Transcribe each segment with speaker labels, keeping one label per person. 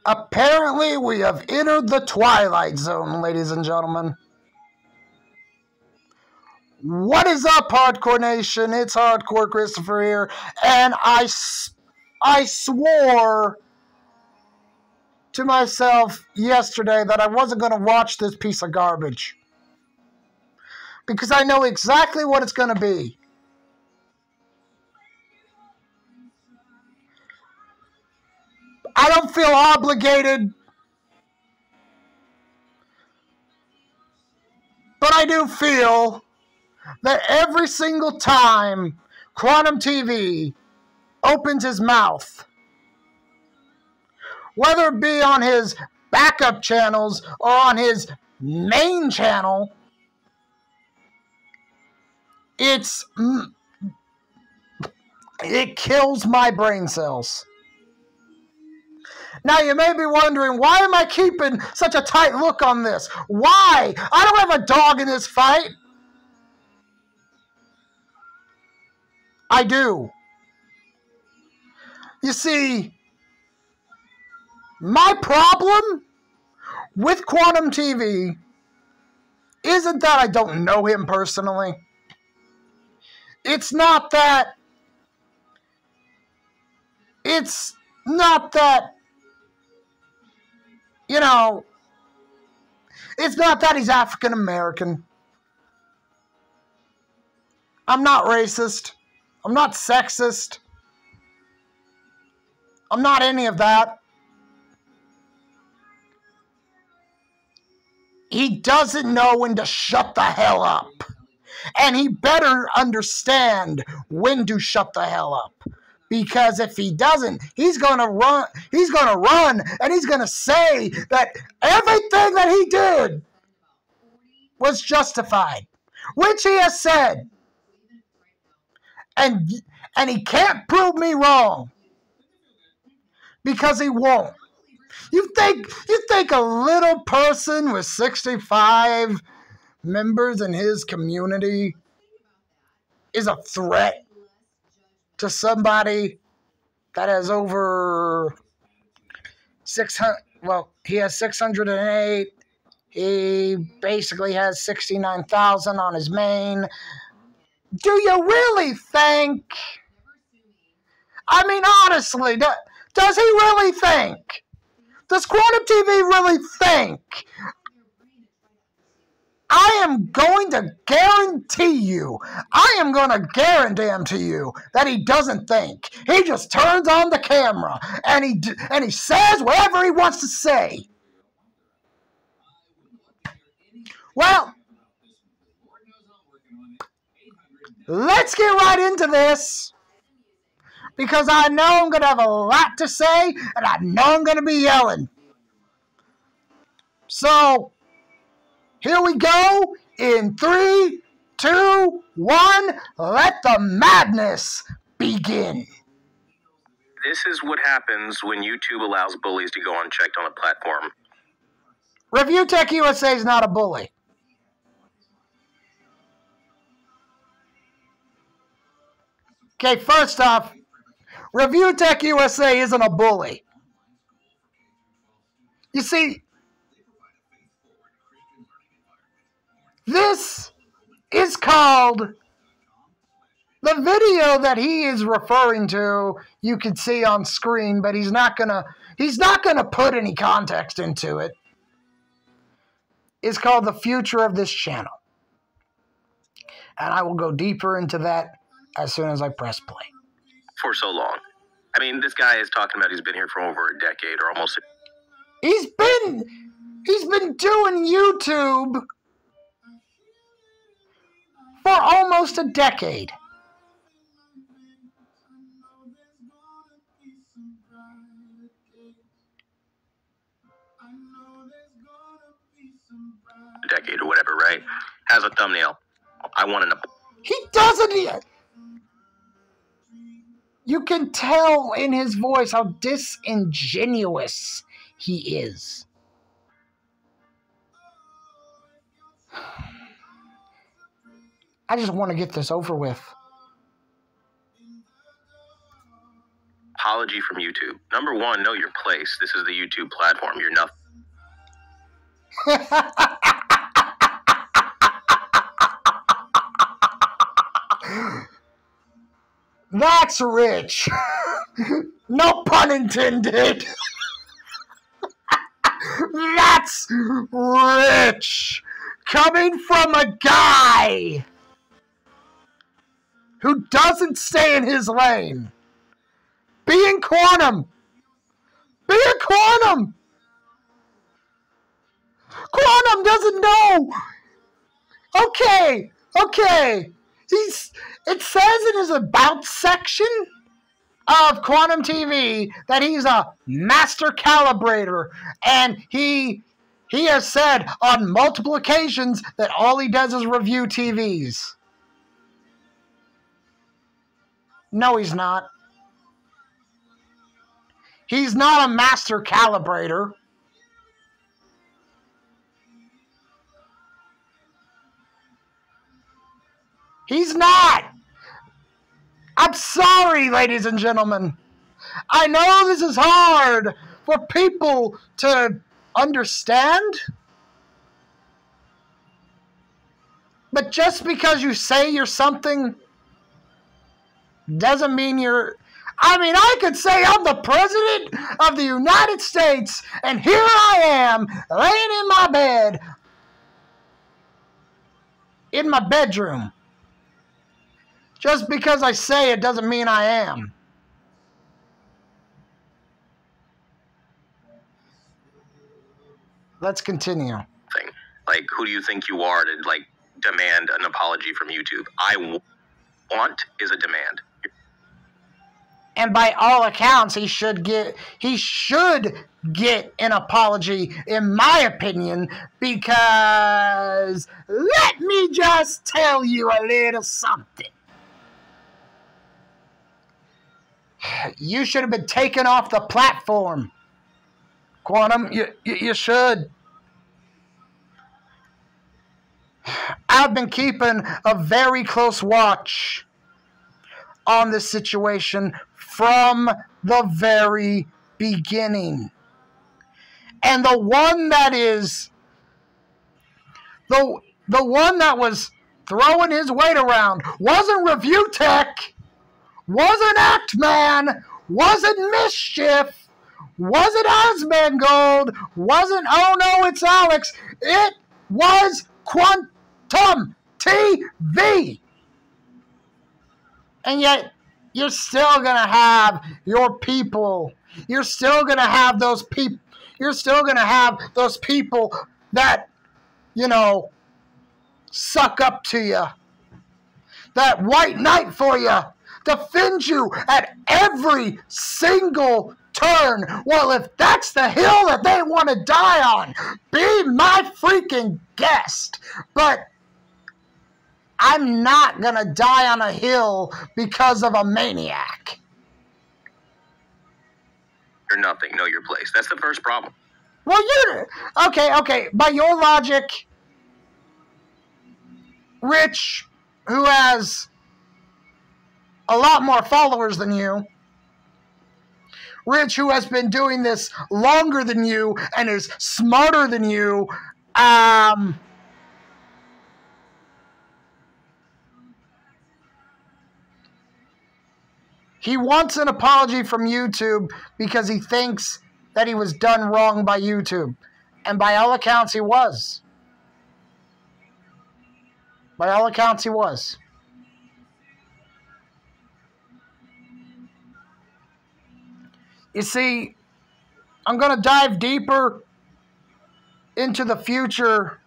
Speaker 1: Apparently, we have entered the Twilight Zone, ladies and gentlemen. What is up, Hardcore Nation? It's Hardcore Christopher here, and I swore to myself yesterday that I wasn't going to watch this piece of garbage. Because I know exactly what it's going to be. I don't feel obligated, but I do feel that every single time Quantum TV opens his mouth, whether it be on his backup channels or on his main channel, it kills my brain cells. Now, you may be wondering, why am I keeping such a tight look on this? Why? I don't have a dog in this fight. I do. You see, my problem with Quantum TV isn't that I don't know him personally. It's not that it's not that he's African American. I'm not racist. I'm not sexist. I'm not any of that. He doesn't know when to shut the hell up. And he better understand when to shut the hell up. Because if he doesn't, he's gonna run, and he's gonna say that everything that he did was justified. Which he has said. And he can't prove me wrong. Because he won't. You think a little person with 65 members in his community is a threat to somebody that has over 600? Well, he has 608. He basically has 69,000 on his main. Do you really think? I mean, honestly, does he really think? Does Quantum TV really think? I am going to guarantee you that he doesn't think. He just turns on the camera and he says whatever he wants to say. Well, let's get right into this. Because I know I'm going to have a lot to say, and I know I'm going to be yelling. So, here we go. In 3, 2, 1, let the madness begin.
Speaker 2: This is what happens when YouTube allows bullies to go unchecked on a platform.
Speaker 1: ReviewTechUSA is not a bully. Okay, first off, ReviewTechUSA isn't a bully. You see, this is called, the video that he is referring to, you can see on screen, but he's not gonna put any context into it. It's called The Future of This Channel. And I will go deeper into that as soon as I press play.
Speaker 2: For so long. I mean, this guy is talking about he's been here for over a decade or almost.
Speaker 1: He's been doing YouTube for almost a decade.
Speaker 2: A decade or whatever, right? Has a thumbnail. I want to know.
Speaker 1: He doesn't yet. You can tell in his voice how disingenuous he is. I just want to get this over with.
Speaker 2: apology from YouTube. Number one, know your place. This is the YouTube platform. You're nothing.
Speaker 1: That's rich. No pun intended. That's rich. Coming from a guy who doesn't stay in his lane. Being quantum. Being quantum. Quantum doesn't know. Okay. It says in his about section of Quantum TV that he's a master calibrator, and he has said on multiple occasions that all he does is review TVs. No, he's not. He's not a master calibrator. He's not. I'm sorry, ladies and gentlemen. I know this is hard for people to understand. But just because you say you're something doesn't mean you're... I mean, I could say I'm the President of the United States, and here I am, laying in my bed, in my bedroom. Just because I say it doesn't mean I am. Let's continue.
Speaker 2: Like, who do you think you are to, like, demand an apology from YouTube? Want is a demand.
Speaker 1: And by all accounts, he should get an apology, in my opinion, because let me just tell you a little something. You should have been taken off the platform. Quantum, you should. I've been keeping a very close watch on this situation from the very beginning. And the one that is the one that was throwing his weight around wasn't Review Tech, wasn't Actman, wasn't Mischief, wasn't Asmongold, wasn't Oh No It's Alex, it was Quantum TV. And yet, you're still going to have your people. You're still going to have those people. You're still going to have those people that, you know, suck up to you. That white knight for you. Defend you at every single turn. Well, if that's the hill that they want to die on, be my freaking guest. But I'm not going to die on a hill because of a maniac.
Speaker 2: You're nothing. Know your place. That's the first problem.
Speaker 1: Well, you're... Okay. By your logic, Rich, who has a lot more followers than you, Rich, who has been doing this longer than you and is smarter than you, he wants an apology from YouTube because he thinks that he was done wrong by YouTube. And by all accounts, he was. By all accounts, he was. You see, I'm going to dive deeper into the future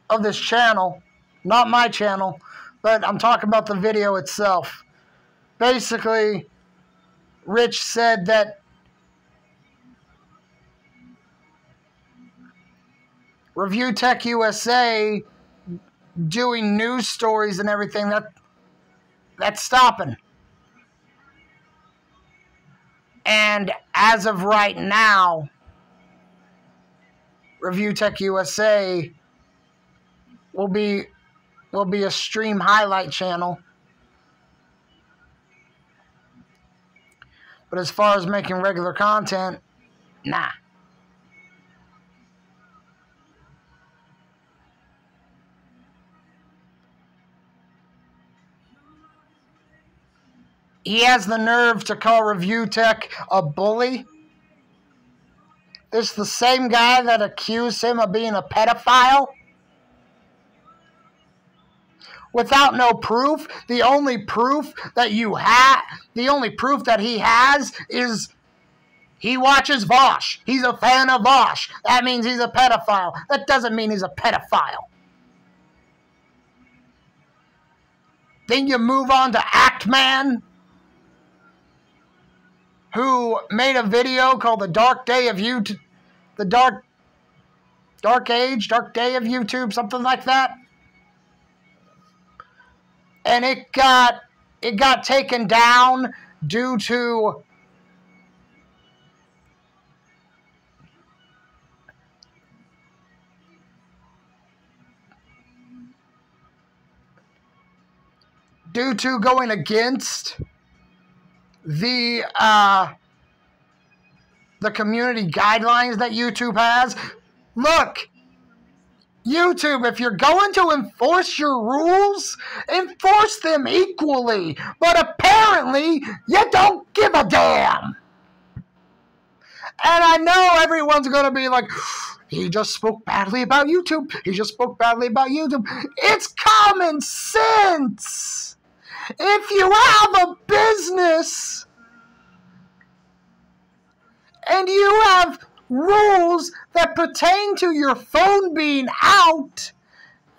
Speaker 1: of this channel. Not my channel, but I'm talking about the video itself. Basically, Rich said that ReviewTechUSA doing news stories and everything, that's stopping. And as of right now, ReviewTechUSA will be a stream highlight channel. But as far as making regular content, nah. He has the nerve to call ReviewTech a bully. This is the same guy that accused him of being a pedophile. Without no proof, the only proof that he has is he watches Vosh. He's a fan of Vosh. That means he's a pedophile. That doesn't mean he's a pedophile. Then you move on to Act Man, who made a video called The Dark Day of YouTube, The Dark Day of YouTube, something like that. And it got taken down due to going against the community guidelines that YouTube has. Look, YouTube, if you're going to enforce your rules, enforce them equally. But apparently, you don't give a damn. And I know everyone's going to be like, he just spoke badly about YouTube. He just spoke badly about YouTube. It's common sense. If you have a business and you have rules that pertain to your phone being out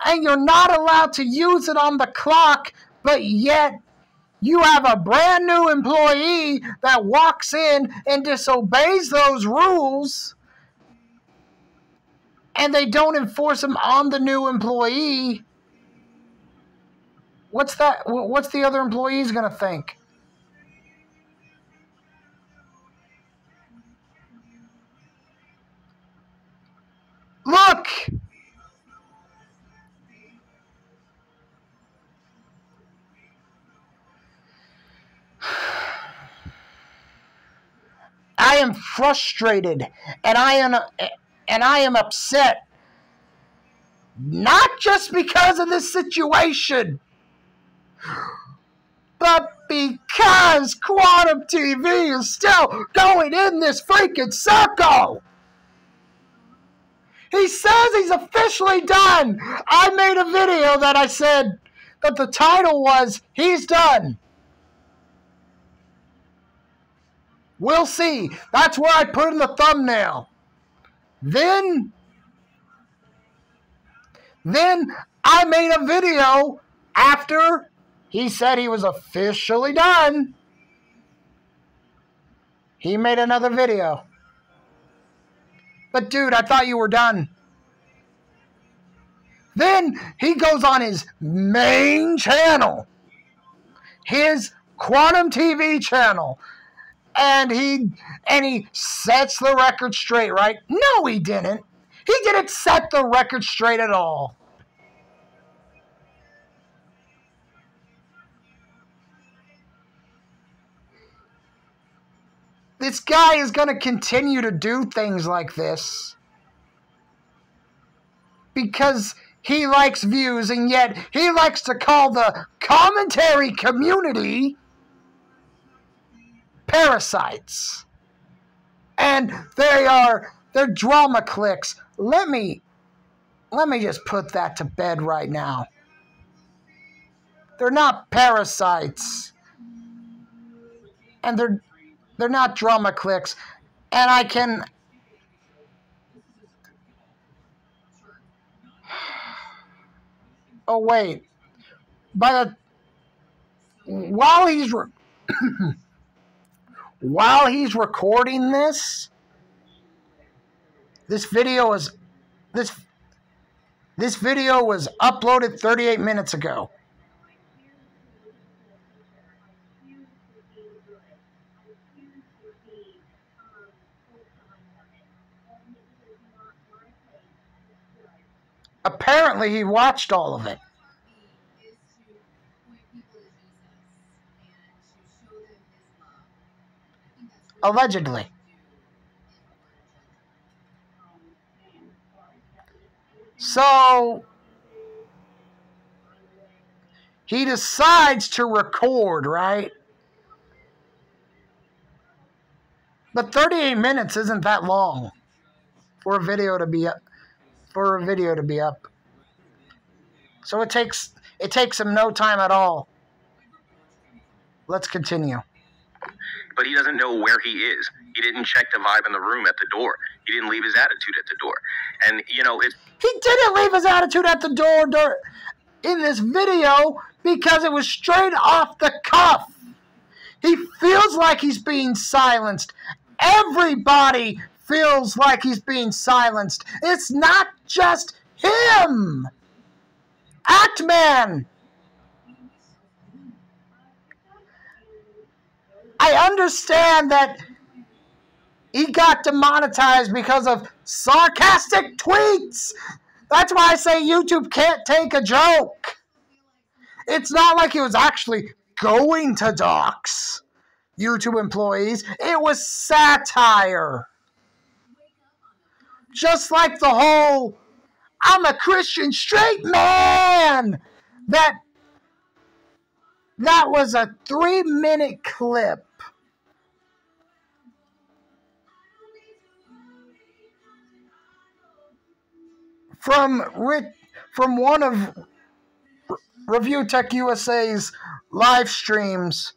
Speaker 1: and you're not allowed to use it on the clock, but yet you have a brand new employee that walks in and disobeys those rules and they don't enforce them on the new employee, what's the other employees going to think? Look! I am frustrated and I am upset, not just because of this situation, but because Quantum TV is still going in this freaking circle. He says he's officially done. I made a video that I said that the title was, "He's Done." We'll see. That's where I put in the thumbnail. Then I made a video after he said he was officially done. He made another video. But dude, I thought you were done. Then he goes on his main channel, his Quantum TV channel, and he sets the record straight, right? No, he didn't. He didn't set the record straight at all. This guy is going to continue to do things like this because he likes views, and yet he likes to call the commentary community parasites. And they're drama clicks. Let me just put that to bed right now. They're not parasites. And they're not drama clicks. And I can... Oh, wait. While he's recording this video was uploaded 38 minutes ago. Apparently, he watched all of it. Allegedly. So he decides to record, right? But 38 minutes isn't that long for a video to be up. So it takes him no time at all. Let's continue.
Speaker 2: But he doesn't know where he is. He didn't check the vibe in the room at the door. He didn't leave his attitude at the door. And, you know, it's...
Speaker 1: He didn't leave his attitude at the door in this video because it was straight off the cuff. He feels like he's being silenced. Everybody feels like he's being silenced. It's not just him. Actman. I understand that he got demonetized because of sarcastic tweets. That's why I say YouTube can't take a joke. It's not like he was actually going to dox YouTube employees. It was satire. Just like the whole, I'm a Christian straight man. That was a 3-minute clip. From one of ReviewTechUSA's live streams.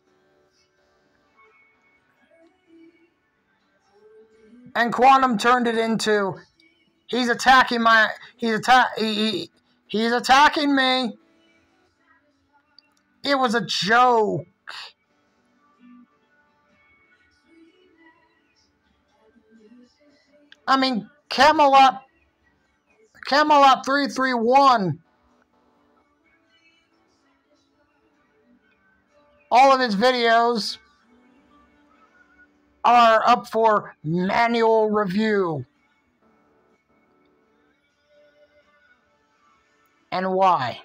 Speaker 1: And Quantum turned it into, he's attacking me. It was a joke. I mean, Camelot 331. All of his videos are up for manual review. And why?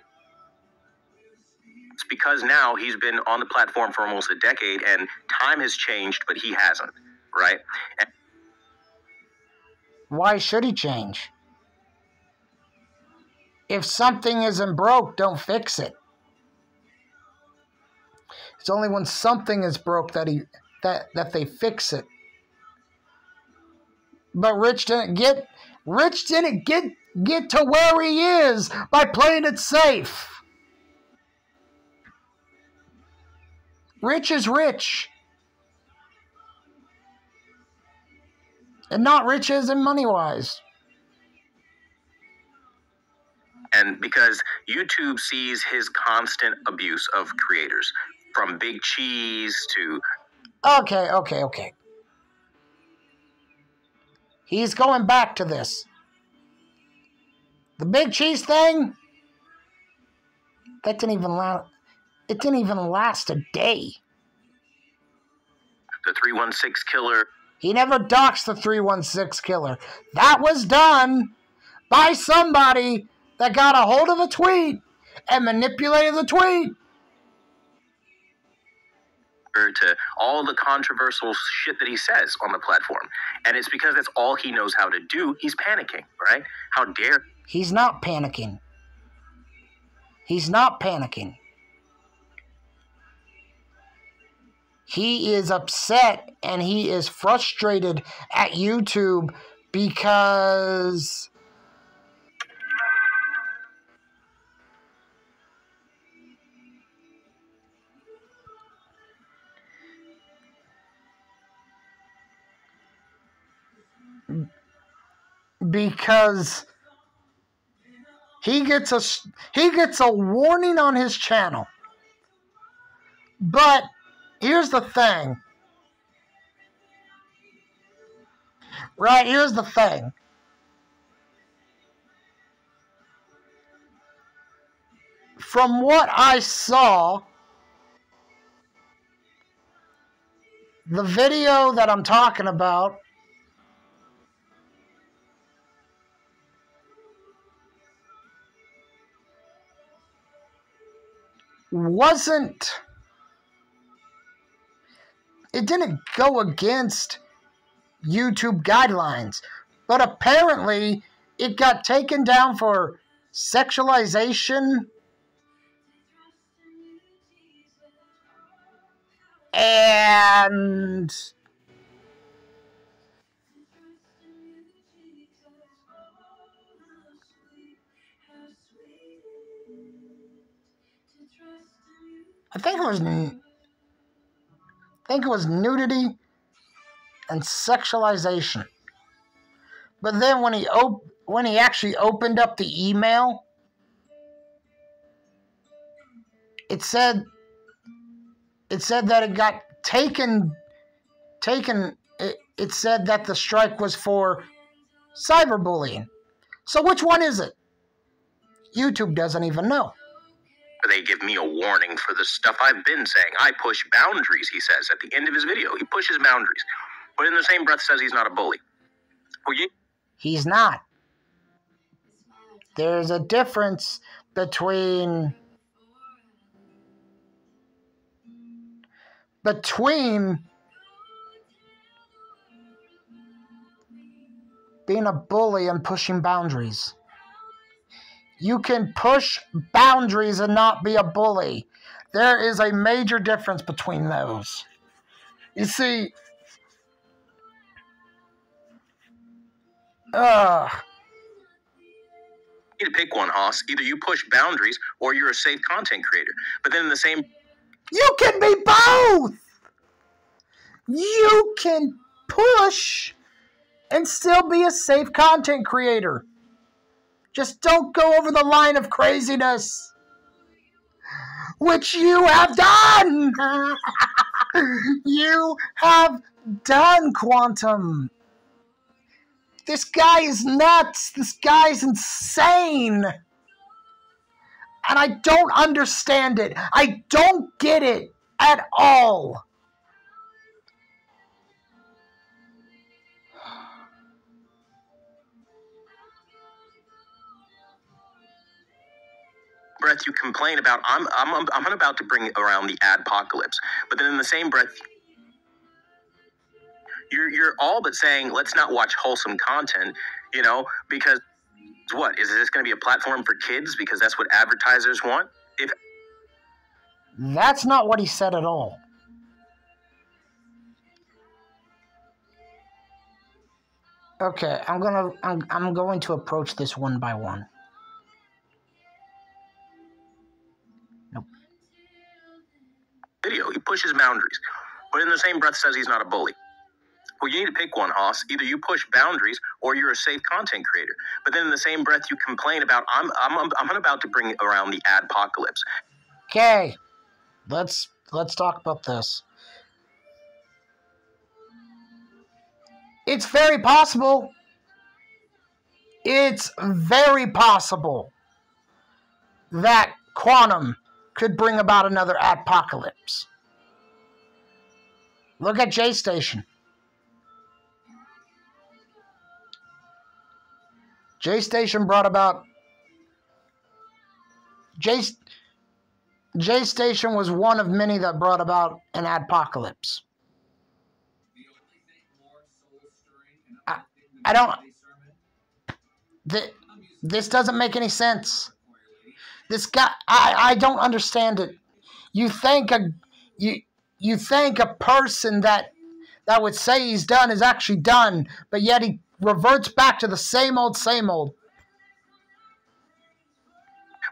Speaker 2: It's because now he's been on the platform for almost a decade, and time has changed, but he hasn't, right? And
Speaker 1: why should he change? If something isn't broke, don't fix it. It's only when something is broke that they fix it. But Rich didn't get to where he is by playing it safe. Rich is rich. And not rich as in money-wise.
Speaker 2: And because YouTube sees his constant abuse of creators, from Big Cheese to...
Speaker 1: Okay. He's going back to this. The Big Cheese thing, that didn't even last a day.
Speaker 2: The 316 killer.
Speaker 1: He never doxed the 316 killer. That was done by somebody that got a hold of a tweet and manipulated the tweet.
Speaker 2: To all the controversial shit that he says on the platform. And it's because that's all he knows how to do. He's panicking, right? How dare...
Speaker 1: He's not panicking. He's not panicking. He is upset and he is frustrated at YouTube because he gets a warning on his channel. But here's the thing. Right, here's the thing. From what I saw, the video that I'm talking about wasn't it didn't go against YouTube guidelines, but apparently it got taken down for sexualization and I think it was nudity and sexualization. But then when he actually opened up the email, it said that it got taken. It said that the strike was for cyberbullying. So which one is it? YouTube doesn't even know.
Speaker 2: They give me a warning for the stuff I've been saying. I push boundaries, he says at the end of his video. He pushes boundaries. But in the same breath says he's not a bully.
Speaker 1: He's not. There's a difference between being a bully and pushing boundaries. You can push boundaries and not be a bully. There is a major difference between those. You see,
Speaker 2: you need to pick one, Haas. Either you push boundaries or you're a safe content creator. But then in the same...
Speaker 1: You can be both! You can push and still be a safe content creator. Just don't go over the line of craziness, which you have done. You have done, Quantum. This guy is nuts. This guy is insane. And I don't understand it. I don't get it at all.
Speaker 2: breath you complain about I'm about to bring around the adpocalypse, but then in the same breath you're all but saying let's not watch wholesome content, because what is this going to be a platform for kids because that's what advertisers want? If
Speaker 1: that's not what he said at all. Okay, I'm going to approach this one by one.
Speaker 2: Video, he pushes boundaries, but in the same breath says he's not a bully. Well, you need to pick one, Haas. Either you push boundaries or you're a safe content creator. But then in the same breath you complain about I'm about to bring around the adpocalypse.
Speaker 1: Okay, let's talk about this. It's very possible. It's very possible that Quantum could bring about another adpocalypse. Look at J Station. J Station brought about... J Station was one of many that brought about an adpocalypse. I don't... This doesn't make any sense. This guy, I don't understand it. You think a person that would say he's done is actually done, but yet he reverts back to the same old, same old.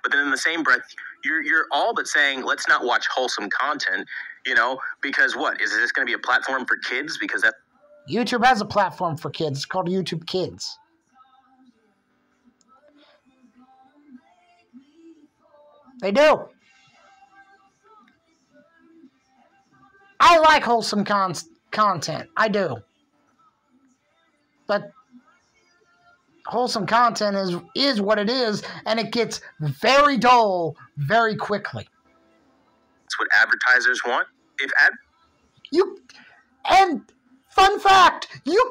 Speaker 2: But then in the same breath, you're all but saying let's not watch wholesome content, because what is this going to be a platform for kids? Because that
Speaker 1: YouTube has a platform for kids. It's called YouTube Kids. They do. I like wholesome content. I do. But wholesome content is what it is, and it gets very dull very quickly.
Speaker 2: That's what advertisers want.
Speaker 1: And fun fact, you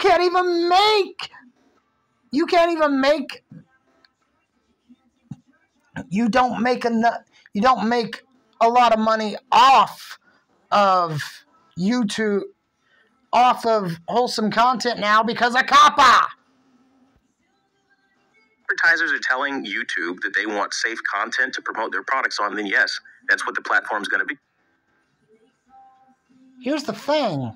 Speaker 1: don't make a lot of money off of YouTube off of wholesome content now because of COPPA.
Speaker 2: Advertisers are telling YouTube that they want safe content to promote their products on, then yes, that's what the platform's going to be.
Speaker 1: Here's the thing.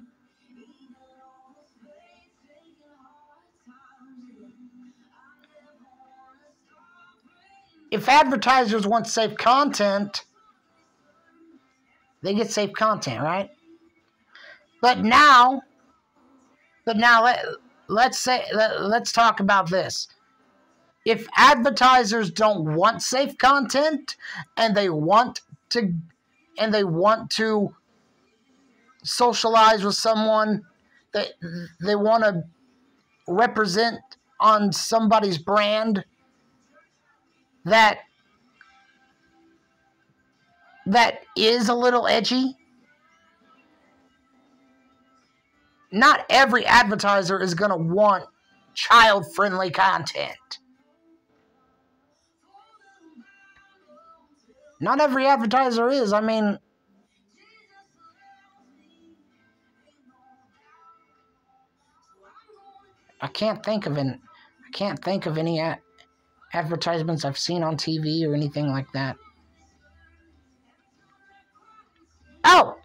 Speaker 1: If advertisers want safe content, they get safe content, right? But now let's talk about this. If advertisers don't want safe content and they want to socialize with someone, they want to represent on somebody's brand that is a little edgy, not every advertiser is going to want child-friendly content. Not every advertiser is. I mean, I can't think of any advertisements I've seen on TV or anything like that. Oh,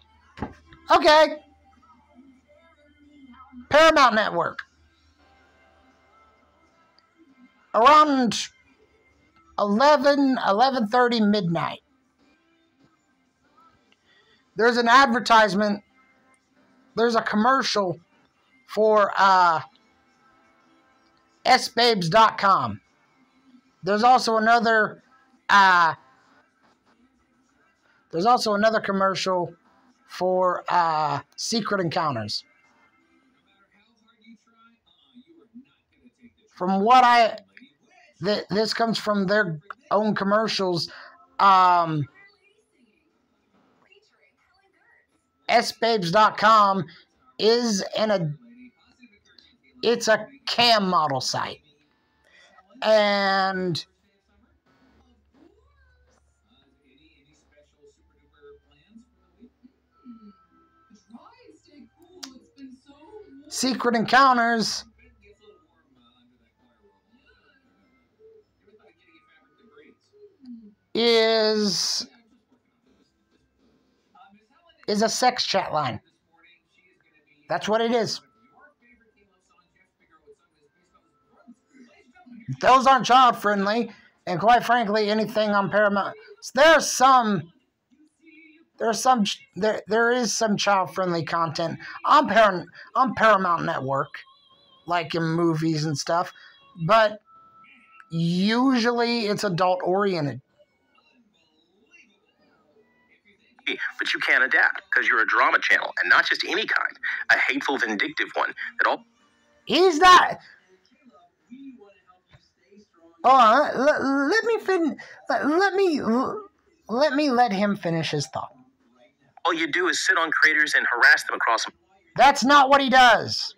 Speaker 1: okay. Paramount Network. Around 11:30 midnight. There's an advertisement. There's a commercial for sbabes.com. There's also another commercial for Secret Encounters. From what this comes from their own commercials. sbabes.com is it's a cam model site. And Secret Encounters is a sex chat line. That's what it is. Those aren't child friendly, and quite frankly, anything on Paramount. There is some child friendly content on Paramount Network, like in movies and stuff, but usually it's adult oriented.
Speaker 2: But you can't adapt because you're a drama channel, and not just any kind, a hateful, vindictive one that all.
Speaker 1: He's not. Oh, let him finish his thought.
Speaker 2: All you do is sit on creators and harass them across.
Speaker 1: That's not what he does.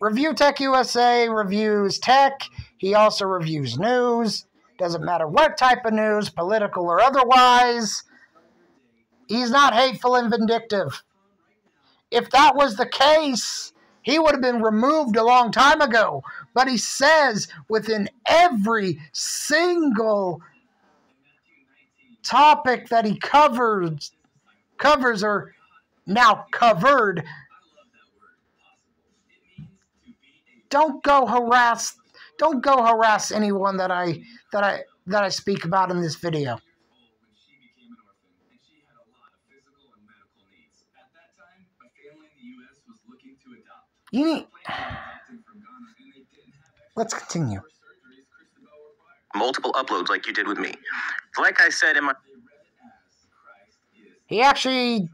Speaker 1: ReviewTechUSA reviews tech. He also reviews news. Doesn't matter what type of news, political or otherwise. He's not hateful and vindictive. If that was the case, he would have been removed a long time ago. But he says within every single topic that he covers or now covered, don't go harass anyone that I speak about in this video. Let's continue.
Speaker 2: Multiple uploads like you did with me. Like I said in my...
Speaker 1: He actually...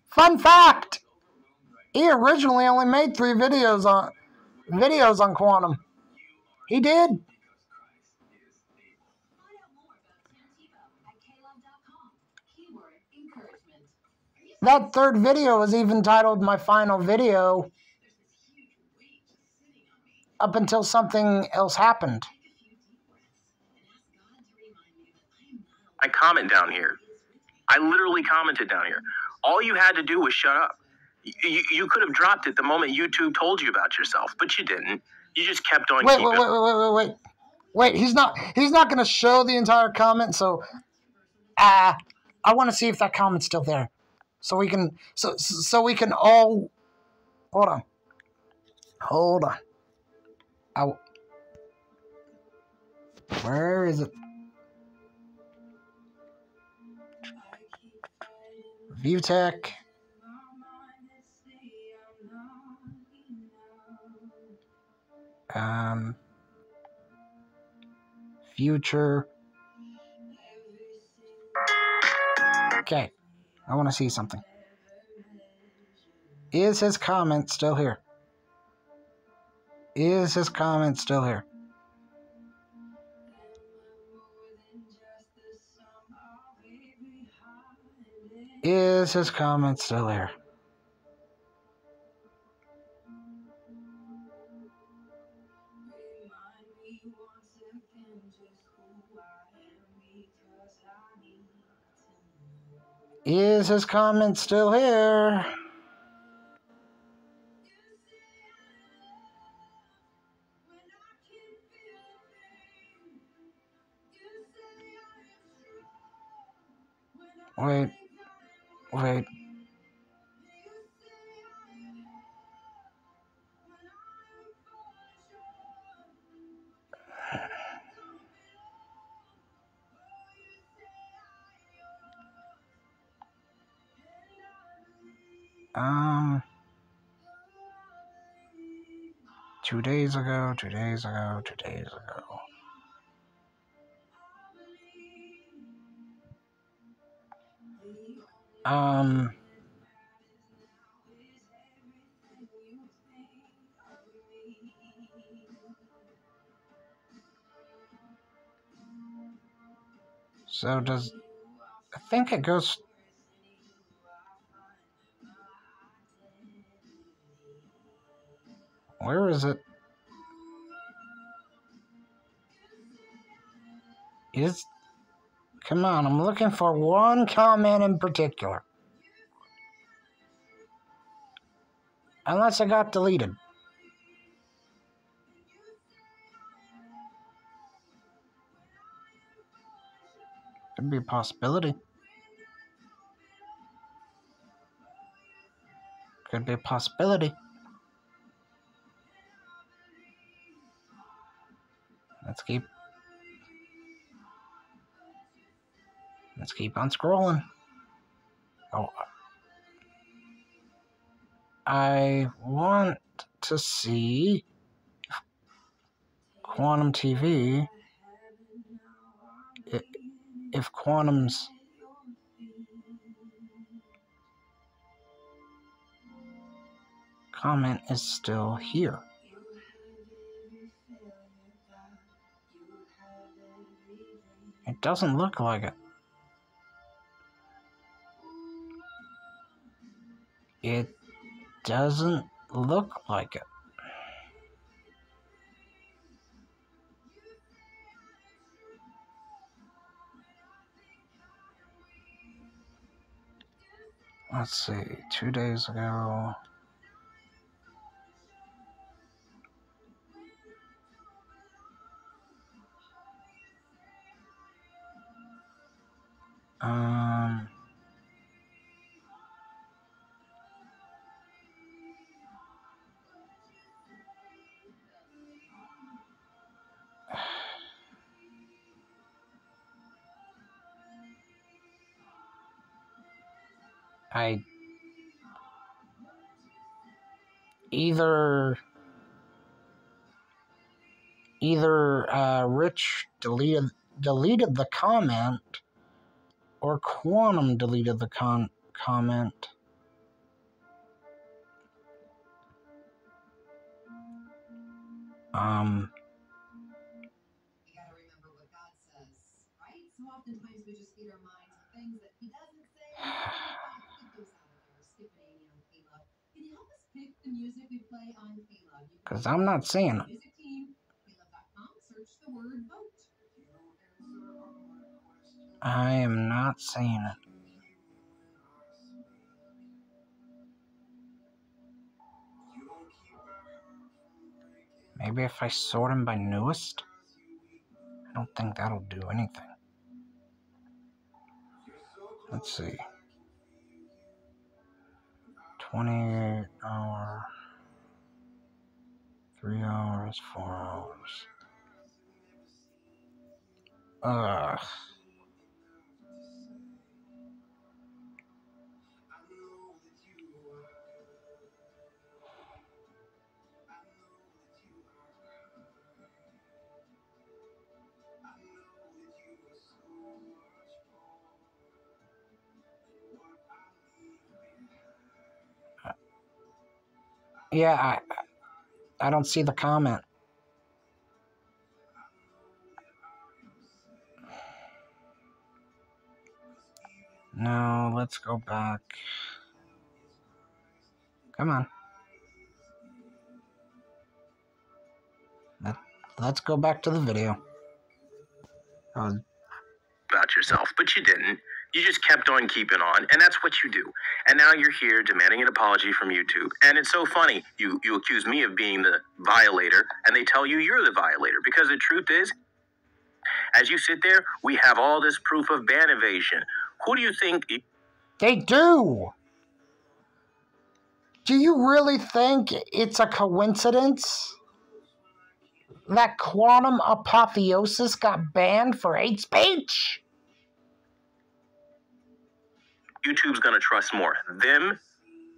Speaker 1: Fun fact! He originally only made 3 videos on Quantum. He did. That 3rd video was even titled My Final Video, up until something else happened.
Speaker 2: I comment down here. I literally commented down here. All you had to do was shut up. You could have dropped it the moment YouTube told you about yourself, but you didn't. You just kept on keeping.
Speaker 1: Wait, he's not going to show the entire comment, so I want to see if that comment's still there. So we can all hold on. Where is it? ReviewTech. Future. Okay, I want to see something. Is his comment still here? Is his comment still here? Is his comment still here? Is his comment still here? Wait. Two days ago. So I think it goes. Where is it? Come on, I'm looking for one comment in particular. Unless it got deleted. Could be a possibility. Let's keep on scrolling. Oh, I want to see Quantum TV. If Quantum's comment is still here. It doesn't look like it. It doesn't look like it. Let's see, 2 days ago. Either Rich deleted the comment, or Quantum deleted the comment.
Speaker 3: You gotta remember what God says, right? So oftentimes we just feed our minds with things that He doesn't say. It goes out of there. Skip an 80 on K-Love. Can you help us pick the music we play on K-Love?
Speaker 1: Because I'm not seeing it.
Speaker 3: Music team, K-Love.com, search the word vote.
Speaker 1: I am not seeing it. Maybe if I sort them by newest? I don't think that'll do anything. Let's see. 28 hour, 3 hours, 4 hours. Ugh. Yeah, I don't see the comment. No, let's go back. Come on. Let's go back to the video.
Speaker 2: About yourself, but you didn't. You just kept on keeping on, and that's what you do. And now you're here demanding an apology from YouTube. And it's so funny. You accuse me of being the violator, and they tell you you're the violator. Because the truth is, as you sit there, we have all this proof of ban evasion. Who do you think...
Speaker 1: They do! Do you really think it's a coincidence that Quantum Apotheosis got banned for hate speech?
Speaker 2: YouTube's going to trust more, them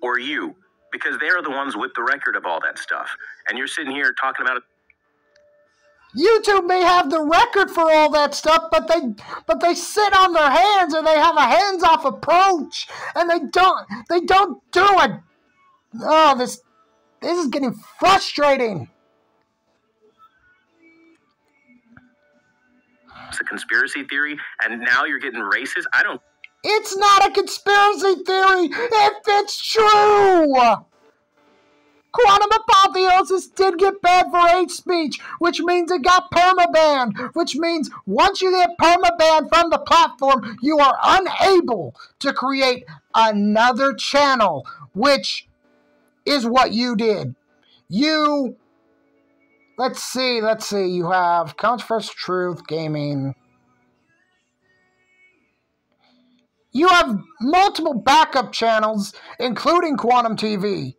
Speaker 2: or you, because they're the ones with the record of all that stuff. And you're sitting here talking about it.
Speaker 1: YouTube may have the record for all that stuff, but they sit on their hands and they have a hands-off approach, and they don't do it. Oh, this is getting frustrating.
Speaker 2: It's a conspiracy theory, and now you're getting racist.
Speaker 1: It's not a conspiracy theory if it's true! Quantum Apotheosis did get banned for hate speech, which means it got permabanned, which means once you get permabanned from the platform, you are unable to create another channel, which is what you did. Let's see, you have Controversial Truth Gaming. You have multiple backup channels, including Quantum TV.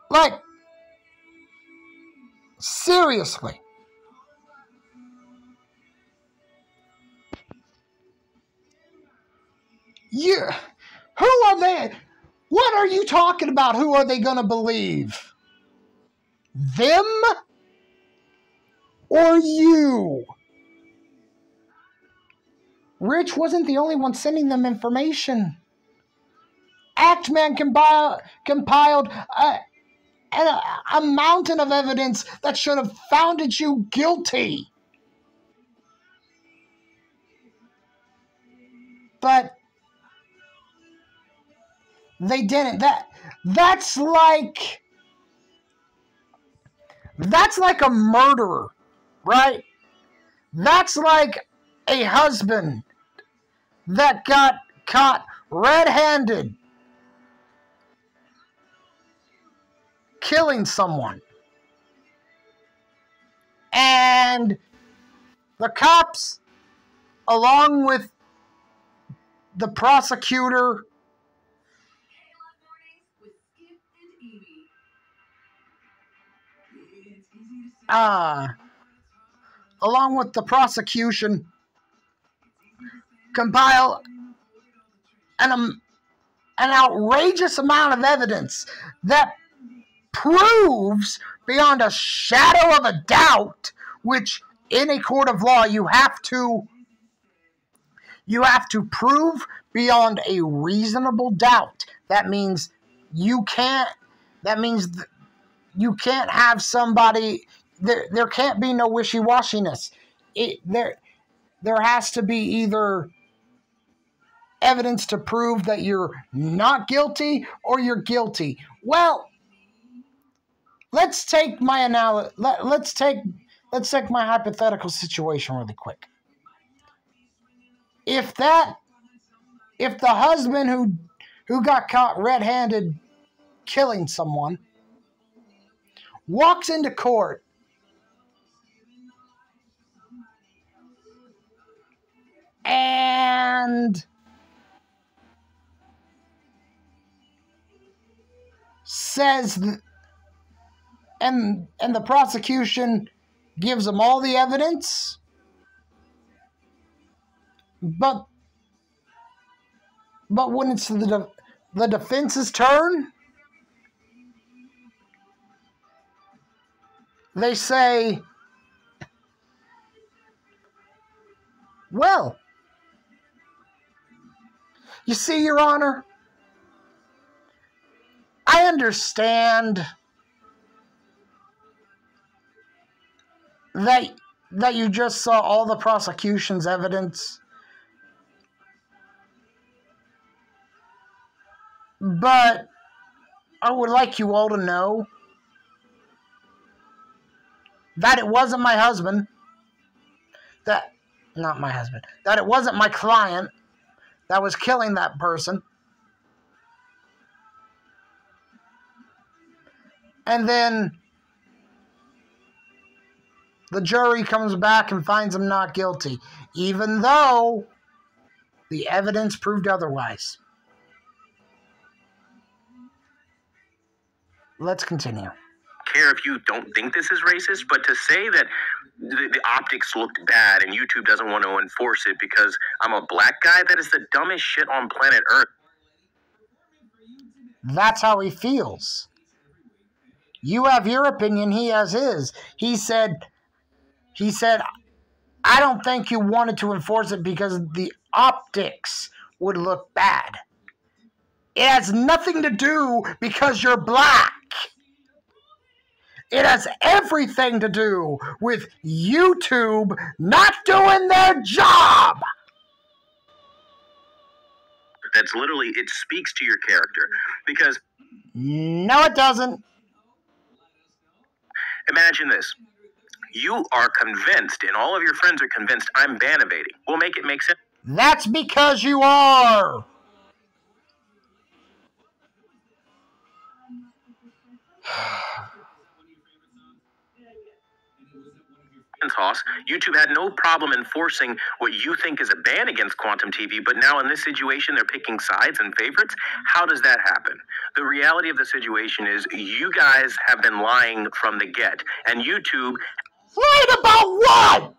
Speaker 1: Like, seriously. Who are they? What are you talking about? Who are they going to believe? Them? Or you? Rich wasn't the only one sending them information. Actman compiled a mountain of evidence that should have founded you guilty. But they didn't. That's like a murderer, right? That's like a husband that got caught red-handed killing someone. And the cops, along with the prosecutor, along with the prosecution, compile an outrageous amount of evidence that proves beyond a shadow of a doubt, which in a court of law you have to prove beyond a reasonable doubt. That means you can't have somebody, there can't be no wishy-washiness. There has to be either evidence to prove that you're not guilty or you're guilty. Well, let's take let's take my hypothetical situation really quick. If the husband who got caught red-handed killing someone walks into court and says, and the prosecution gives him all the evidence, but when it's the defense's turn, they say, well, you see, Your Honor, I understand that you just saw all the prosecution's evidence, but I would like you all to know that it wasn't my husband, that it wasn't my client that was killing that person. And then the jury comes back and finds him not guilty, even though the evidence proved otherwise. Let's continue.
Speaker 2: Care if you don't think this is racist, but to say that the optics looked bad and YouTube doesn't want to enforce it because I'm a black guy, that is the dumbest shit on planet Earth.
Speaker 1: That's how he feels. You have your opinion, he has his. He said, I don't think you wanted to enforce it because the optics would look bad. It has nothing to do because you're black. It has everything to do with YouTube not doing their job.
Speaker 2: That's literally, it speaks to your character. Because...
Speaker 1: No, it doesn't.
Speaker 2: Imagine this. You are convinced, and all of your friends are convinced, I'm ban evading. We'll make it make sense.
Speaker 1: That's because you are.
Speaker 2: Hoss, YouTube had no problem enforcing what you think is a ban against Quantum TV, but now in this situation they're picking sides and favorites. How does that happen? The reality of the situation is you guys have been lying from the get, and YouTube...
Speaker 1: Lying about what?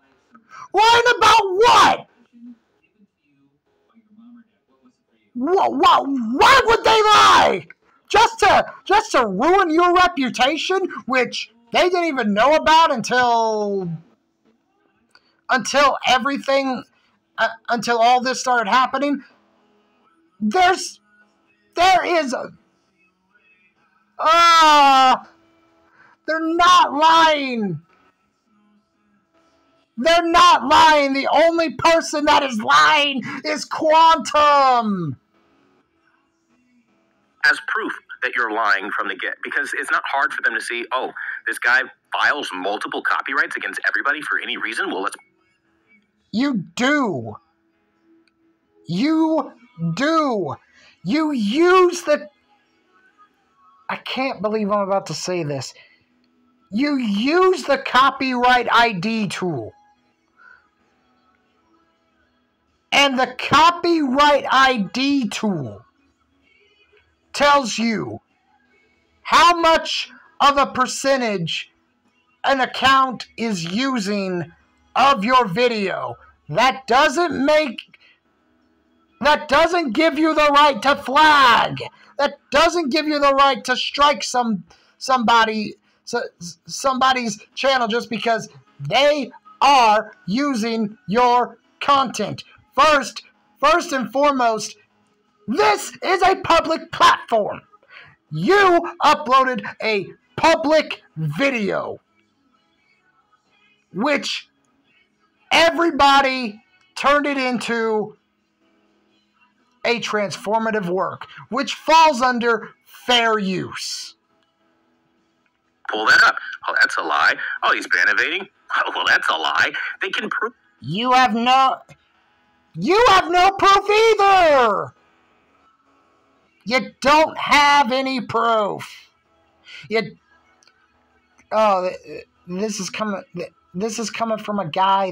Speaker 1: Lying about what? Why would they lie? Just to ruin your reputation, which they didn't even know about until everything, until all this started happening. They're not lying. They're not lying. The only person that is lying is Quantum.
Speaker 2: As proof that you're lying from the get, because it's not hard for them to see, oh, this guy files multiple copyrights against everybody for any reason. Well, let's...
Speaker 1: You do. You use the... I can't believe I'm about to say this. You use the copyright ID tool. And the copyright ID tool tells you how much of a percentage an account is using of your video. That doesn't give you the right to flag. That doesn't give you the right to strike somebody's channel just because they are using your content. First and foremost, this is a public platform. You uploaded a public video, which everybody turned it into a transformative work, which falls under fair use.
Speaker 2: Pull that up. Oh, that's a lie. Oh, he's ban evading. Oh, well, that's a lie. They can prove.
Speaker 1: You have no proof either. You don't have any proof. This is coming from a guy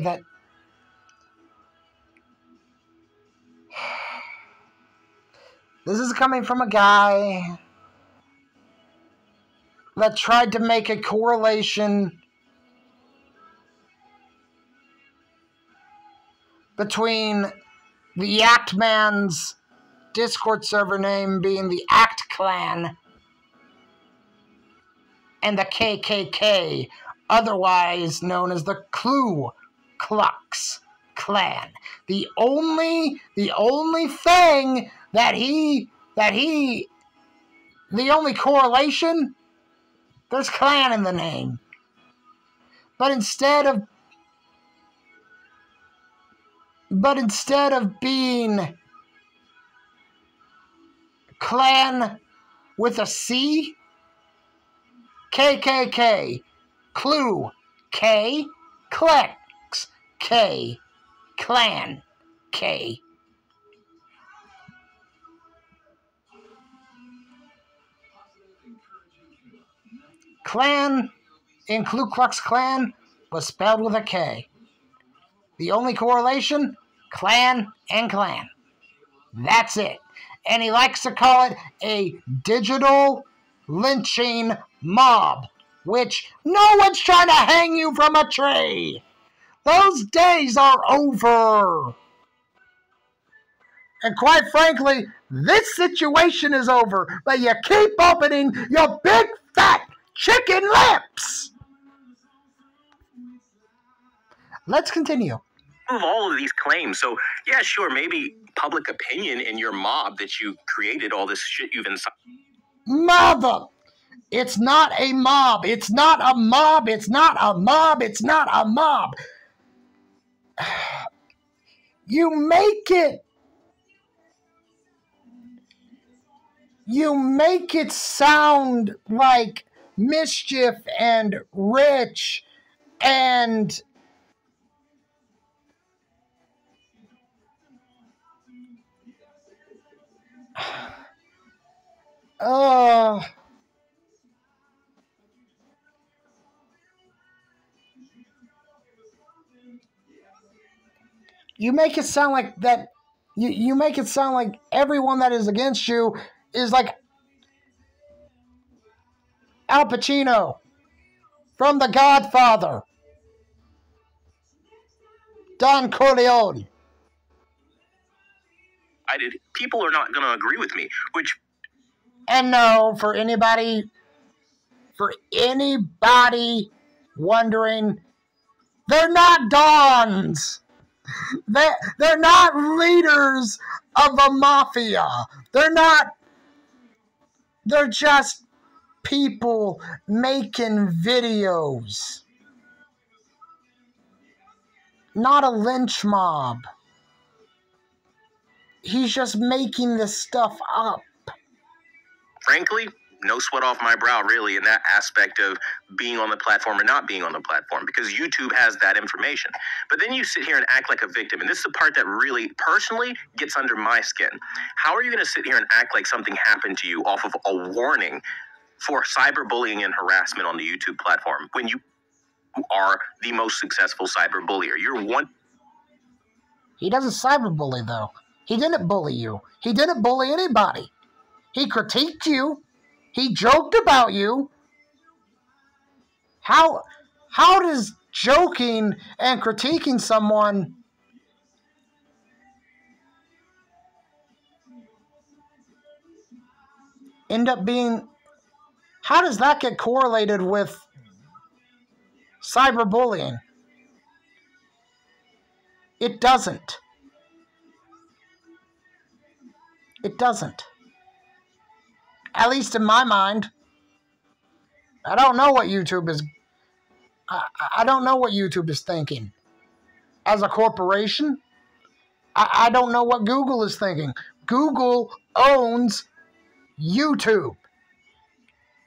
Speaker 1: that tried to make a correlation between the Act Man's Discord server name being the Act Clan and the KKK, otherwise known as the Ku Klux Klan. The only thing the only correlation, there's Klan in the name. But instead of being Klan with a C, KKK, Clue, K, Klux, K, Klan, K. Klan in Ku Klux Klan was spelled with a K. The only correlation, Klan and Klan. That's it. And he likes to call it a digital lynching mob, which no one's trying to hang you from a tree. Those days are over. And quite frankly, this situation is over, but you keep opening your big fat chicken lips. Let's continue.
Speaker 2: Prove all of these claims. So, yeah, sure, maybe public opinion in your mob that you created all this shit you've incited.
Speaker 1: Mother! It's not a mob. It's not a mob. It's not a mob. It's not a mob. You make it sound like mischief and rich and you make it sound like that. You make it sound like everyone that is against you is like Al Pacino from The Godfather, Don Corleone.
Speaker 2: People are not going to agree with me, which...
Speaker 1: And no, for anybody wondering, they're not dons. They're not leaders of a mafia. They're just people making videos. Not a lynch mob. He's just making this stuff up.
Speaker 2: Frankly, no sweat off my brow, really, in that aspect of being on the platform or not being on the platform, because YouTube has that information. But then you sit here and act like a victim, and this is the part that really, personally, gets under my skin. How are you going to sit here and act like something happened to you off of a warning for cyberbullying and harassment on the YouTube platform when you are the most successful cyberbullier? You're one...
Speaker 1: He doesn't cyberbully, though. He didn't bully you. He didn't bully anybody. He critiqued you. He joked about you. How does joking and critiquing someone end up being... How does that get correlated with cyberbullying? It doesn't. It doesn't. At least in my mind. I don't know what YouTube is... I don't know what YouTube is thinking. As a corporation, I don't know what Google is thinking. Google owns YouTube.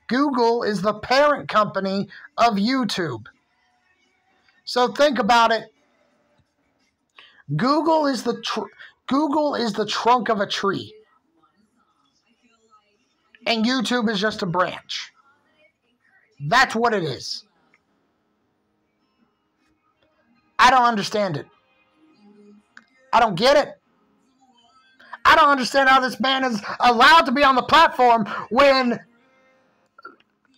Speaker 1: Google is the parent company of YouTube. So think about it. Google is the trunk of a tree, and YouTube is just a branch. That's what it is. I don't understand it. I don't get it. I don't understand how this man is allowed to be on the platform when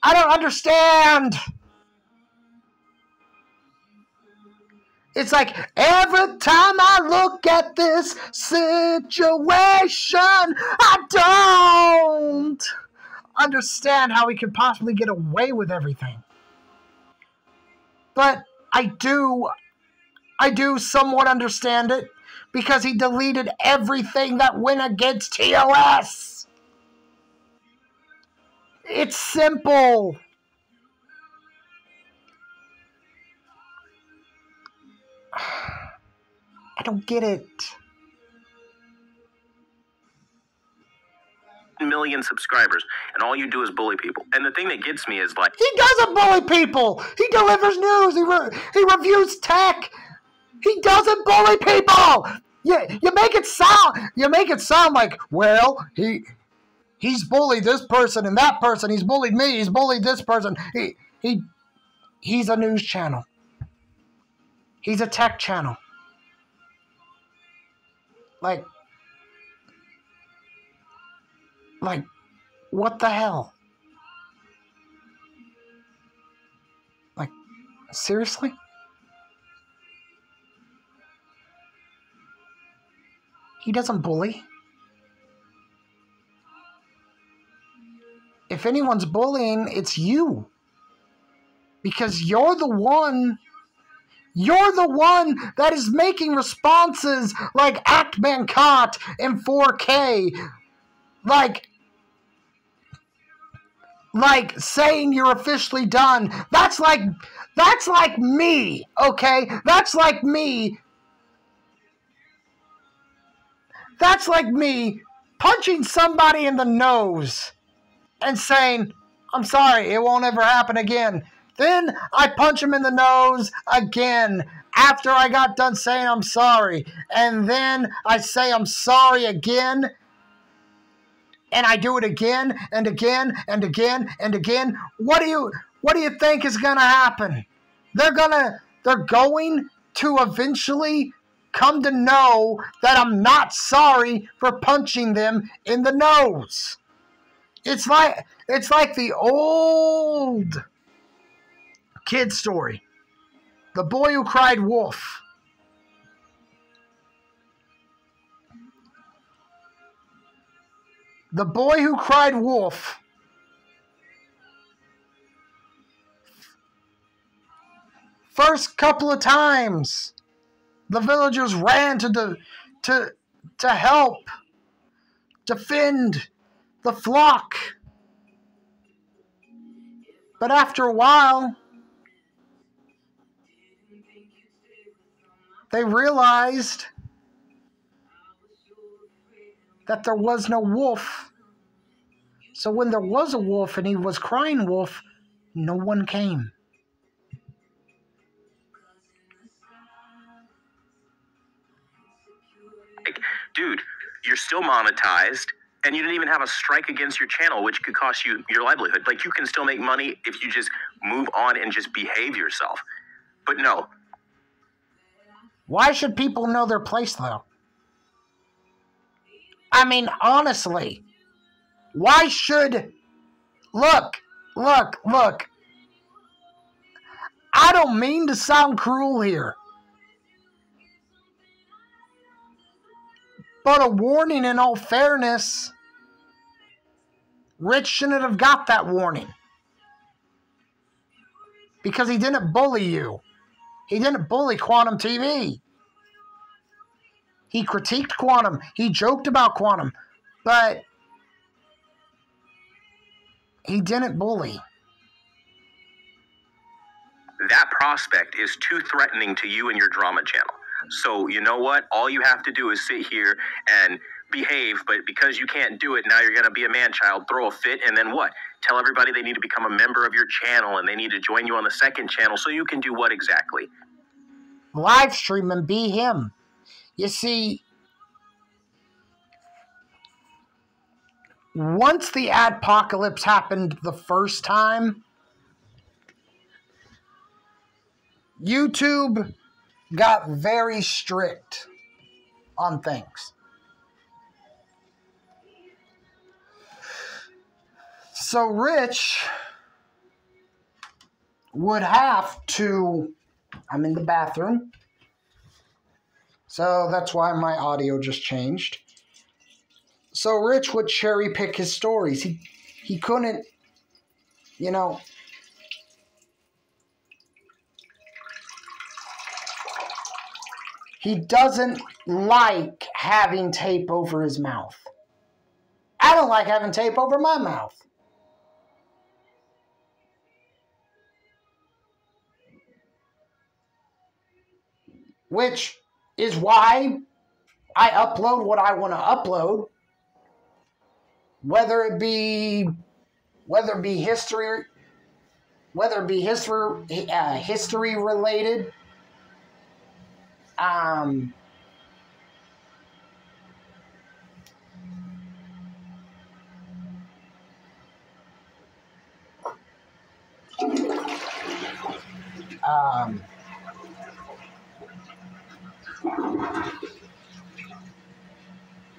Speaker 1: I don't understand. It's like every time I look at this situation, I don't understand how he could possibly get away with everything. But I do somewhat understand it because he deleted everything that went against TOS. It's simple. I don't get it.
Speaker 2: Million subscribers, and all you do is bully people. And the thing that gets me is like,
Speaker 1: he doesn't bully people. He delivers news. He reviews tech. He doesn't bully people. You make it sound like, well, he's bullied this person and that person. He's bullied me. He's bullied this person. He's a news channel. He's a tech channel. Like, what the hell? Like, seriously? He doesn't bully. If anyone's bullying, it's you. Because you're the one that is making responses like Act Man Caught in 4K. Like saying you're officially done. That's like me, okay? That's like me. That's like me punching somebody in the nose and saying, I'm sorry, it won't ever happen again. Then I punch him in the nose again after I got done saying I'm sorry. And then I say I'm sorry again. And I do it again and again and again and again. What do you think is going to happen? They're going to eventually come to know that I'm not sorry for punching them in the nose. It's like the old kid story. The boy who cried wolf. The boy who cried wolf first couple of times the villagers ran to help defend the flock. But after a while, they realized that there was no wolf. So when there was a wolf and he was crying wolf, no one came.
Speaker 2: like, dude, you're still monetized, and you didn't even have a strike against your channel, which could cost you your livelihood. Like, you can still make money if you just move on and just behave yourself. But no.
Speaker 1: Why should people know their place, though? I mean, honestly, why should... Look. I don't mean to sound cruel here. But a warning in all fairness. Rich shouldn't have got that warning. Because he didn't bully you. He didn't bully Quantum TV. He critiqued Quantum. He joked about Quantum. But he didn't bully.
Speaker 2: That prospect is too threatening to you and your drama channel. So, you know what? All you have to do is sit here and behave, but because you can't do it, now you're going to be a man-child, throw a fit, and then what? Tell everybody they need to become a member of your channel, and they need to join you on the second channel, so you can do what exactly?
Speaker 1: live stream and be him. You see, once the adpocalypse happened the first time, YouTube got very strict on things. So Rich would have to... I'm in the bathroom, so that's why my audio just changed. So Rich would cherry pick his stories. He couldn't, you know... He doesn't like having tape over his mouth. I don't like having tape over my mouth. Which is why I upload what I want to upload. Whether it be history related,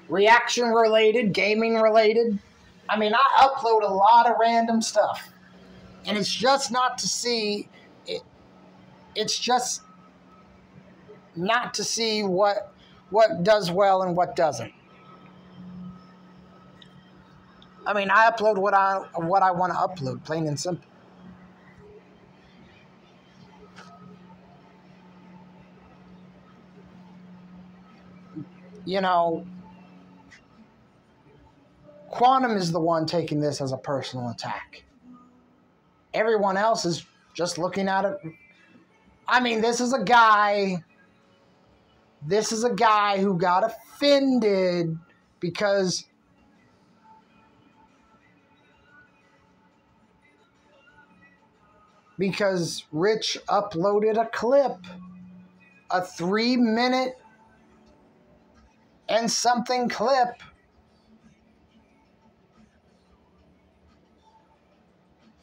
Speaker 1: reaction related, gaming related. I mean, I upload a lot of random stuff. And it's just not to see it. It's just not to see what does well and what doesn't. I mean, I upload what I want to upload, plain and simple. You know, Quantum is the one taking this as a personal attack. Everyone else is just looking at it. I mean, this is a guy who got offended because Rich uploaded a clip, a 3-minute and something clip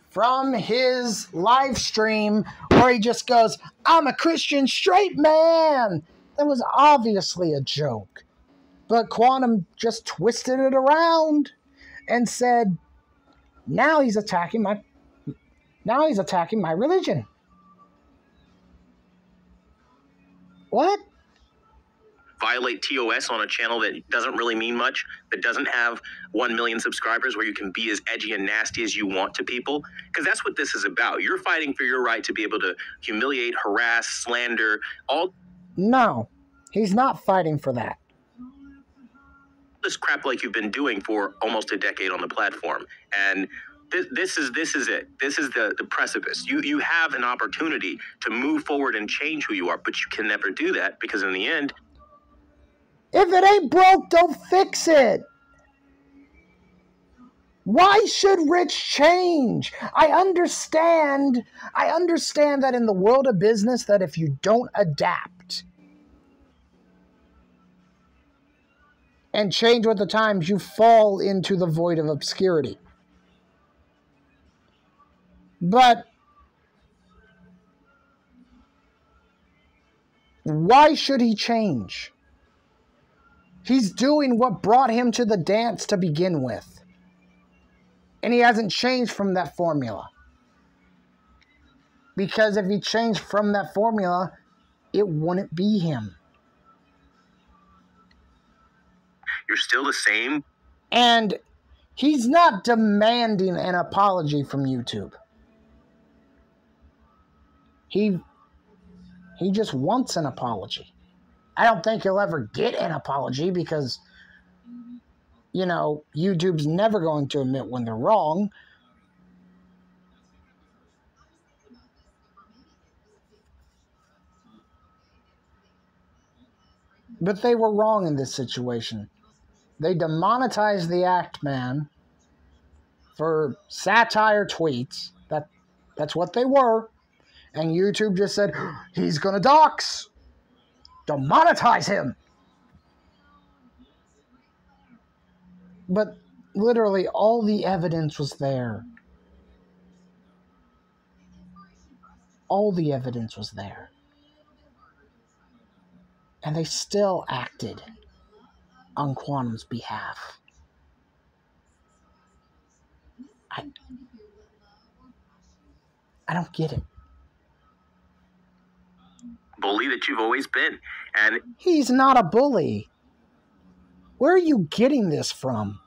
Speaker 1: from his live stream where he just goes, "I'm a Christian straight man." That was obviously a joke. But Quantum just twisted it around and said, now he's attacking my religion. What?
Speaker 2: Violate TOS on a channel that doesn't really mean much, that doesn't have 1 million subscribers, where you can be as edgy and nasty as you want to people? Because that's what this is about. You're fighting for your right to be able to humiliate, harass, slander, all...
Speaker 1: No, he's not fighting for that.
Speaker 2: This crap like you've been doing for almost a decade on the platform. And this is it. This is the precipice. You have an opportunity to move forward and change who you are, but you can never do that because in the end...
Speaker 1: If it ain't broke, don't fix it. Why should Rich change? I understand that in the world of business that if you don't adapt and change with the times, you fall into the void of obscurity. But why should he change? He's doing what brought him to the dance to begin with. And he hasn't changed from that formula. Because if he changed from that formula, it wouldn't be him.
Speaker 2: You're still the same.
Speaker 1: And he's not demanding an apology from YouTube. He just wants an apology. I don't think he'll ever get an apology because, you know, YouTube's never going to admit when they're wrong. But they were wrong in this situation. They demonetized the Act Man for satire tweets. That's what they were. And YouTube just said, he's going to dox. Demonetize him. But literally all the evidence was there. All the evidence was there. And they still acted on Quantum's behalf. I don't get it.
Speaker 2: Bully that you've always been. And
Speaker 1: He's not a bully. Where are you getting this from?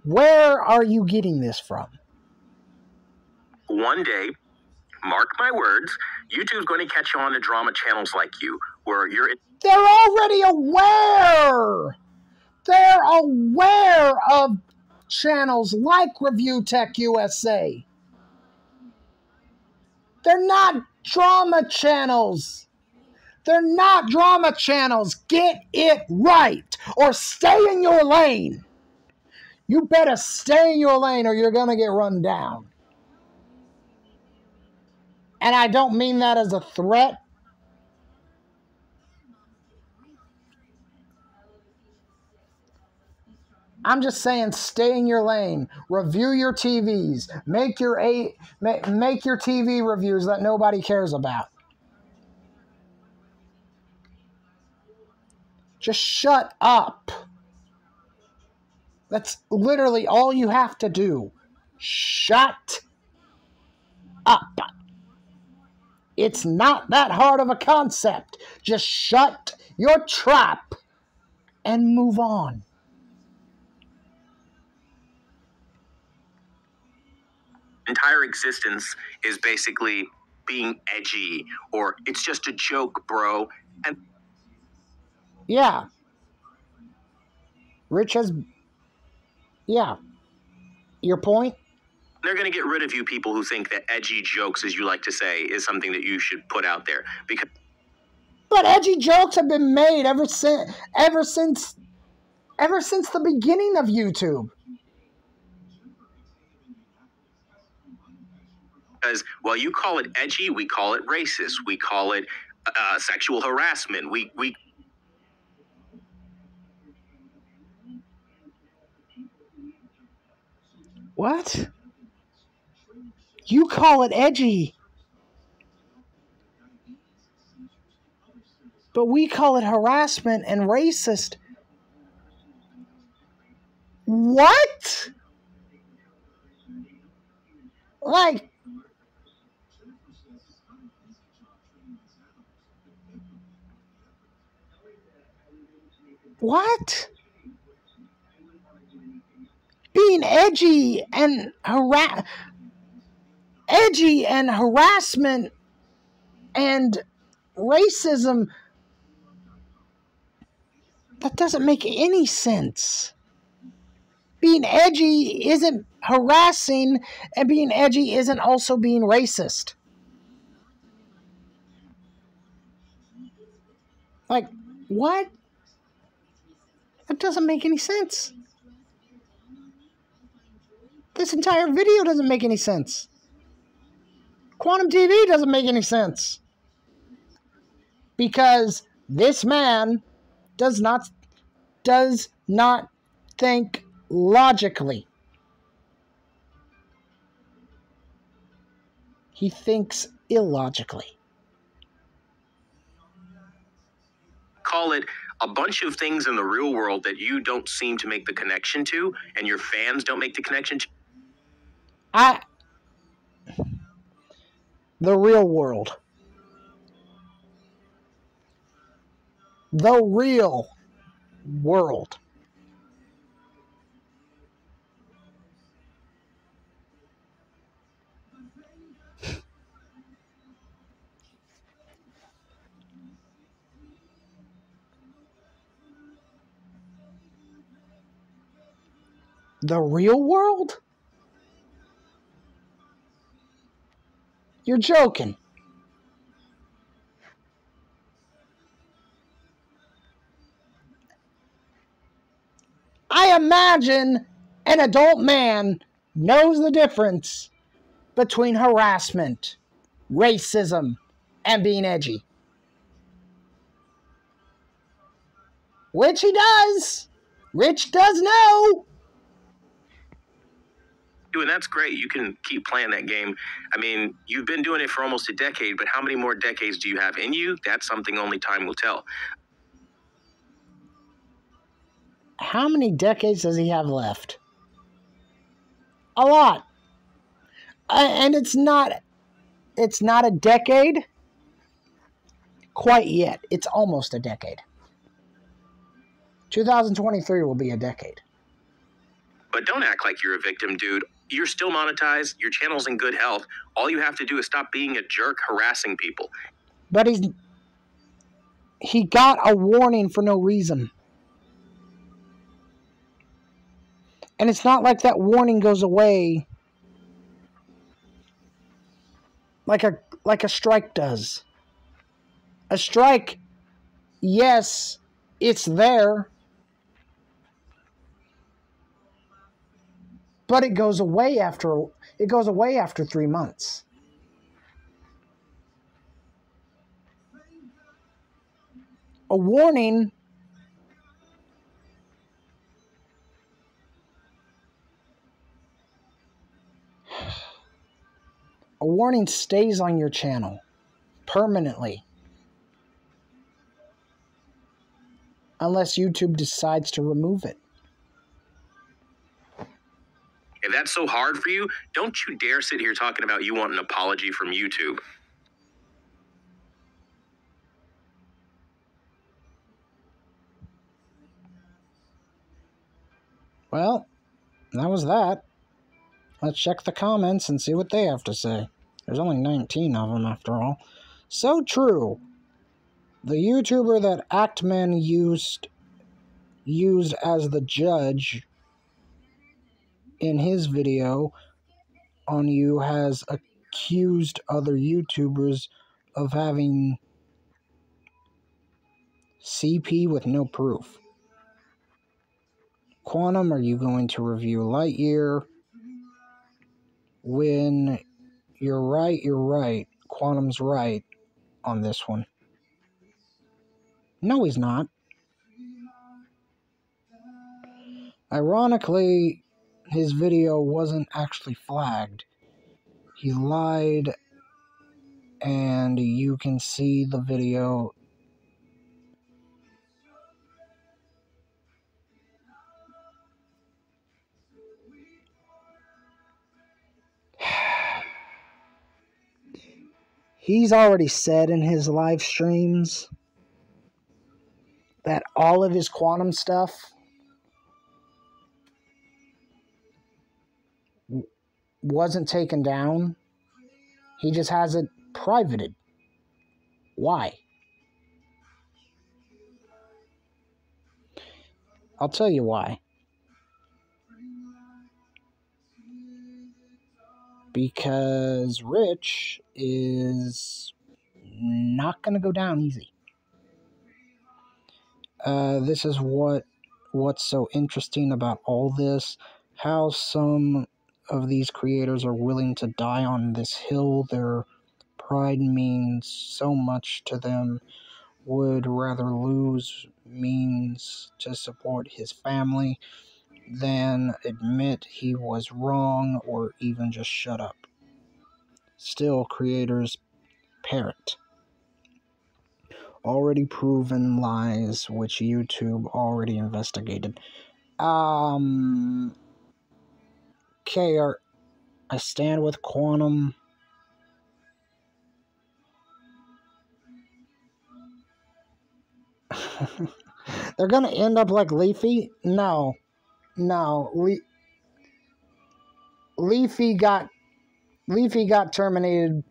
Speaker 1: Where are you getting this from?
Speaker 2: one day, mark my words, YouTube's going to catch on to drama channels like you, where you're...
Speaker 1: They're already aware. They're aware of channels like ReviewTechUSA. They're not drama channels. They're not drama channels. Get it right. Or stay in your lane. You better stay in your lane or you're going to get run down. And I don't mean that as a threat. I'm just saying stay in your lane. Review your TVs. Make your TV reviews that nobody cares about. Just shut up. That's literally all you have to do. Shut up. It's not that hard of a concept. Just shut your trap and move on.
Speaker 2: Entire existence is basically being edgy, or it's just a joke, bro. And
Speaker 1: yeah. Rich has... yeah. Your point?
Speaker 2: they're going to get rid of you people who think that edgy jokes, as you like to say, is something that you should put out there. Because
Speaker 1: But edgy jokes have been made ever since the beginning of YouTube.
Speaker 2: while you call it edgy, we call it racist. We call it sexual harassment. We
Speaker 1: What? You call it edgy. But we call it harassment and racist. What? Like... what? Being edgy and harassment and racism, that doesn't make any sense. Being edgy isn't harassing, and being edgy isn't also being racist. Like, what? That doesn't make any sense. This entire video doesn't make any sense. Quantum TV doesn't make any sense. Because this man does not think logically. He thinks illogically.
Speaker 2: call it a bunch of things in the real world that you don't seem to make the connection to, and your fans don't make the connection to.
Speaker 1: The real world. The real world. The real world? You're joking. I imagine an adult man knows the difference between harassment, racism, and being edgy. Which he does. Rich does know.
Speaker 2: And that's great. You can keep playing that game. I mean, you've been doing it for almost a decade, but how many more decades do you have in you? That's something only time will tell.
Speaker 1: How many decades does he have left? A lot. And it's not a decade quite yet. It's almost a decade. 2023 will be a decade.
Speaker 2: But don't act like you're a victim, dude. You're still monetized. Your channel's in good health. All you have to do is stop being a jerk harassing people.
Speaker 1: But he got a warning for no reason. And it's not like that warning goes away like a strike does. A strike, yes, it's there, but it goes away after 3 months. A warning stays on your channel permanently. Unless YouTube decides to remove it.
Speaker 2: If that's so hard for you, don't you dare sit here talking about you want an apology from YouTube.
Speaker 1: Well, that was that. Let's check the comments and see what they have to say. There's only 19 of them after all. So true. The YouTuber that Actman used as the judge in his video on you has accused other YouTubers of having CP with no proof. Quantum, are you going to review Lightyear? When you're right, you're right. Quantum's right on this one. No, he's not. Ironically, his video wasn't actually flagged. He lied, and you can see the video. He's already said in his live streams that all of his quantum stuff wasn't taken down. He just has it privated. Why? I'll tell you why. Because Rich is not going to go down easy. This is what's so interesting about all this. How some of these creators are willing to die on this hill. Their pride means so much to them. Would rather lose means to support his family than admit he was wrong or even just shut up. Still, creators parrot already proven lies which YouTube already investigated. Okay, I stand with Quantum. They're gonna end up like Leafy? No. Leafy got terminated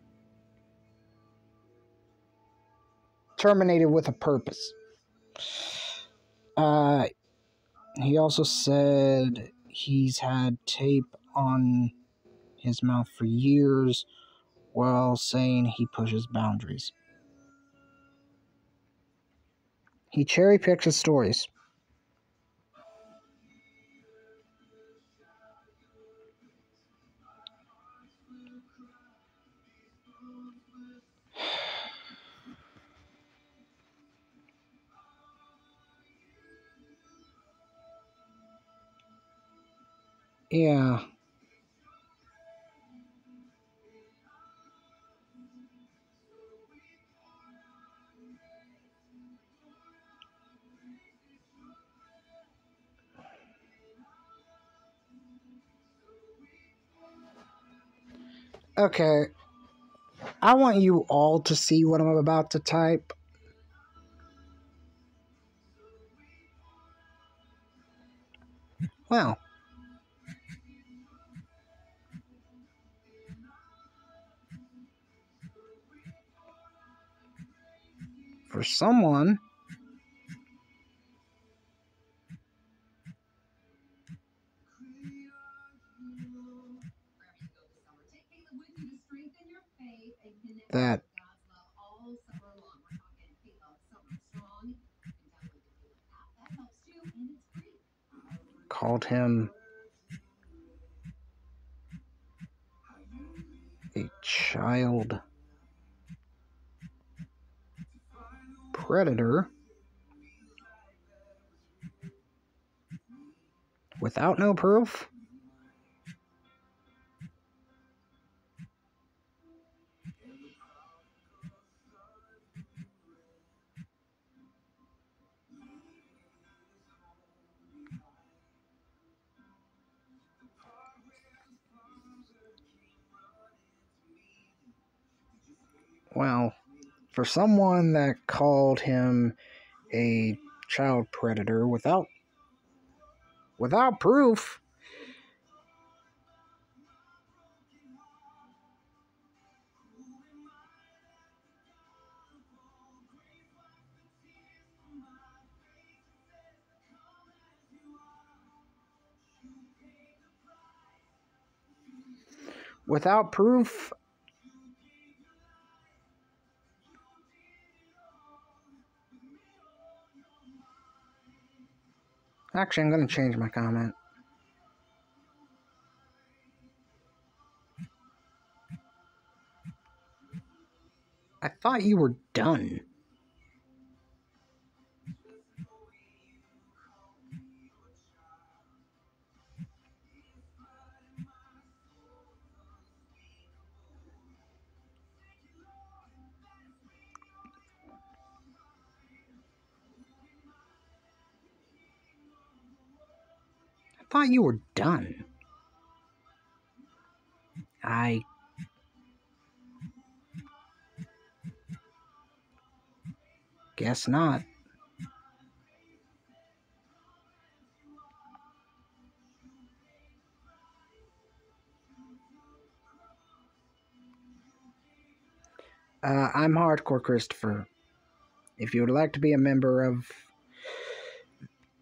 Speaker 1: with a purpose. He also said he's had tape on his mouth for years while saying he pushes boundaries. He cherry picks his stories. Yeah. Okay. I want you all to see what I'm about to type. Well. For someone that called him a child predator without no proof. Well, for someone that called him a child predator without proof, actually, I'm going to change my comment. I thought you were done. I thought you were done. I guess not. I'm Hardcore Christopher. If you would like to be a member of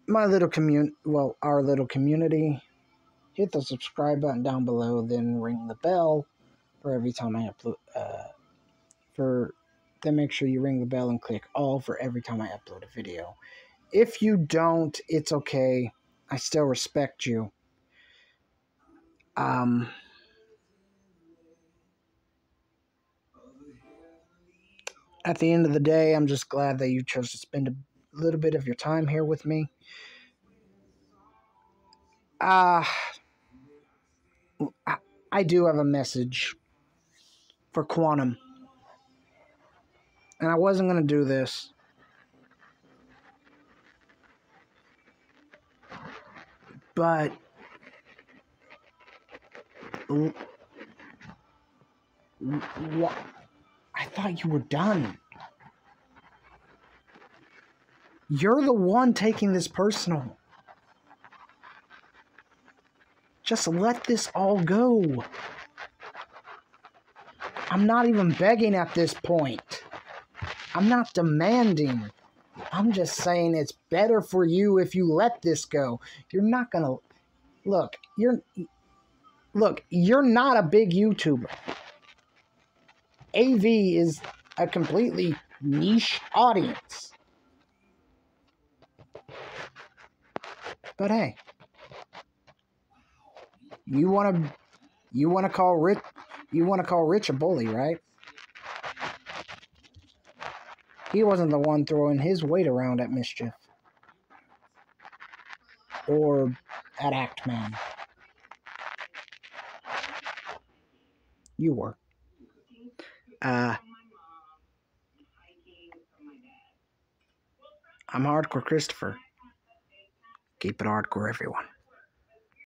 Speaker 1: my little our little community, hit the subscribe button down below, then ring the bell for every time I upload. Then make sure you ring the bell and click all for every time I upload a video. If you don't, it's okay. I still respect you. At the end of the day, I'm just glad that you chose to spend a little bit of your time here with me. I do have a message for Quantum. And I wasn't going to do this. But what? I thought you were done. You're the one taking this personal. Just let this all go. I'm not even begging at this point. I'm not demanding. I'm just saying it's better for you if you let this go. You're not gonna... Look, you're not a big YouTuber. AV is a completely niche audience. But hey, you wanna call Rich a bully, right? He wasn't the one throwing his weight around at Mischief or at Actman.
Speaker 4: You were. I'm Hardcore Christopher. Keep it hardcore, everyone.